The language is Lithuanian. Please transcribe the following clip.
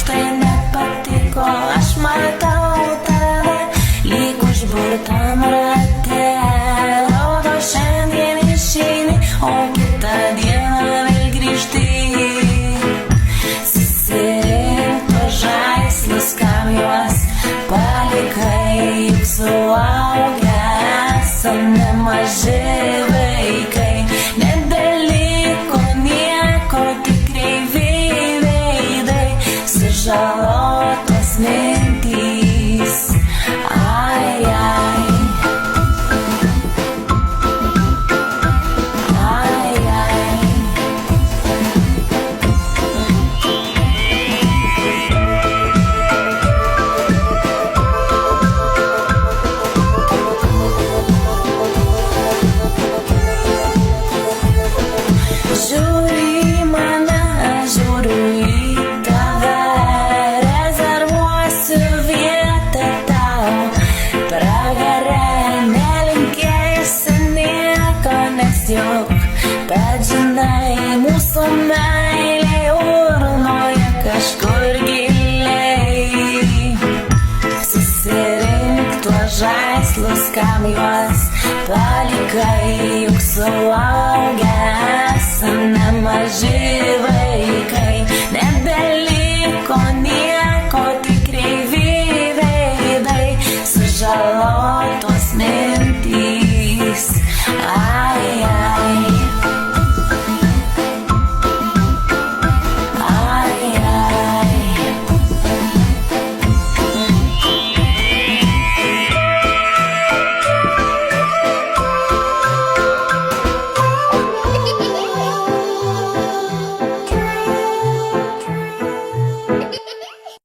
štai nepatiko, aš matau tave, lyg užburtam rate. Rodo šiandien išeini, o kitą dieną vėl grįžti. Susirink tuos žaislus, kam juos palikai, juk suaugę esam nemaži vaikai. Nebeliko nieko, tik kreivi veidai, sužalotos mintys. Ai, ai. Ai, ai. Žiūriu į mane, žiūriu į tave, rezervuosiu vietą tau. Pragare nelinkėjusi nieko, nes juk, bet žinai, mūsų meilė urnoje kažkur giliai. Susirink tuos žaislus, kam juos palikai, juk suaugę esam nemaži